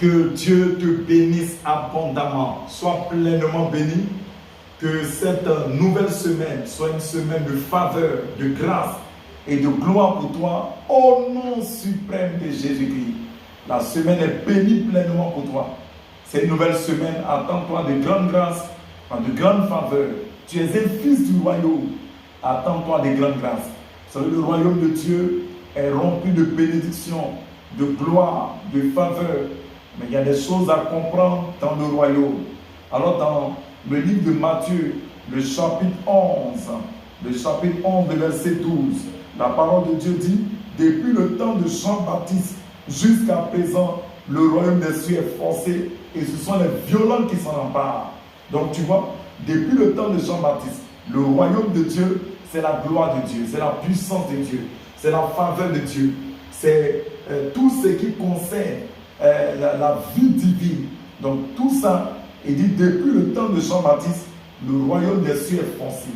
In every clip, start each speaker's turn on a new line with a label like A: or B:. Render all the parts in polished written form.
A: Que Dieu te bénisse abondamment. Sois pleinement béni. Que cette nouvelle semaine soit une semaine de faveur, de grâce et de gloire pour toi. Au nom suprême de Jésus-Christ. La semaine est bénie pleinement pour toi. C'est une nouvelle semaine. Attends-toi de grandes grâces, de grandes faveurs. Tu es un fils du royaume. Attends-toi de grandes grâces. Vous savez, le royaume de Dieu est rempli de bénédictions, de gloire, de faveur. Mais il y a des choses à comprendre dans le royaume. Alors dans le livre de Matthieu, le chapitre 11, le verset 12, la parole de Dieu dit, depuis le temps de Jean-Baptiste jusqu'à présent, le royaume des cieux est forcé et ce sont les violents qui s'en emparent. Donc tu vois, depuis le temps de Jean-Baptiste, le royaume de Dieu, c'est la gloire de Dieu, c'est la puissance de Dieu, c'est la faveur de Dieu, c'est tout ce qui concerne la vie divine. Donc tout ça, il dit depuis le temps de Jean-Baptiste, le royaume des cieux est forcé.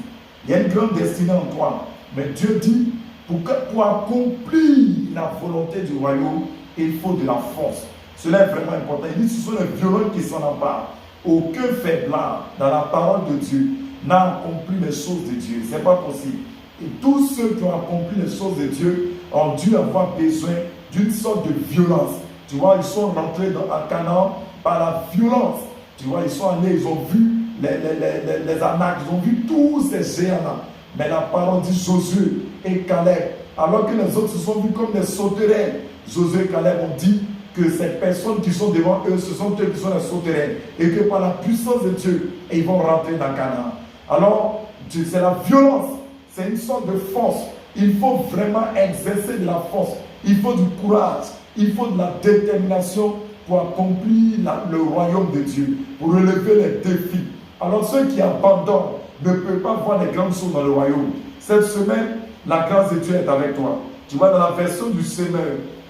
A: Il y a une grande destinée en toi. Mais Dieu dit, pour accomplir la volonté du royaume, il faut de la force. Cela est vraiment important. Il dit, ce sont les violents qui s'en emparent. Aucun faiblard dans la parole de Dieu n'a accompli les choses de Dieu. Ce n'est pas possible. Et tous ceux qui ont accompli les choses de Dieu ont dû avoir besoin d'une sorte de violence. Tu vois, ils sont rentrés à Canaan par la violence. Tu vois, ils sont allés, ils ont vu les Anacs, ils ont vu tous ces géants-là. Mais la parole dit Josué et Caleb, alors que les autres se sont vus comme des sauterelles. Josué et Caleb ont dit que ces personnes qui sont devant eux, ce sont eux qui sont les sauterelles. Et que par la puissance de Dieu, ils vont rentrer dans Canaan. Alors, c'est la violence, c'est une sorte de force. Il faut vraiment exercer de la force. Il faut du courage, il faut de la détermination pour accomplir le royaume de Dieu, pour relever les défis. Alors ceux qui abandonnent ne peuvent pas voir les grandes choses dans le royaume. Cette semaine, la grâce de Dieu est avec toi. Tu vois, dans la version du Seigneur,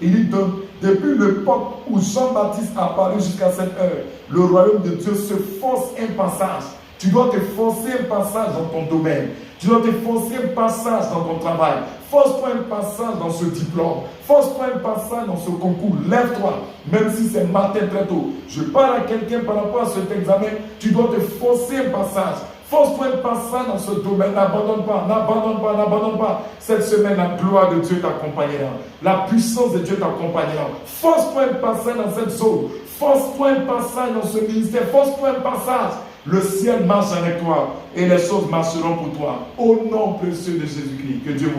A: il dit depuis l'époque où Jean-Baptiste a apparu jusqu'à cette heure, le royaume de Dieu se force un passage. Tu dois te forcer un passage dans ton domaine. Tu dois te forcer un passage dans ton travail. Force-toi un passage dans ce diplôme. Force-toi un passage dans ce concours. Lève-toi, même si c'est matin très tôt. Je parle à quelqu'un par rapport à cet examen. Tu dois te forcer un passage. Force-toi un passage dans ce domaine. N'abandonne pas, n'abandonne pas, n'abandonne pas. Cette semaine, la gloire de Dieu t'accompagnera. La puissance de Dieu t'accompagnera. Force-toi un passage dans cette zone. Force-toi un passage dans ce ministère. Force-toi un passage. Le ciel marche avec toi et les choses marcheront pour toi. Au nom précieux de Jésus-Christ, que Dieu vous bénisse.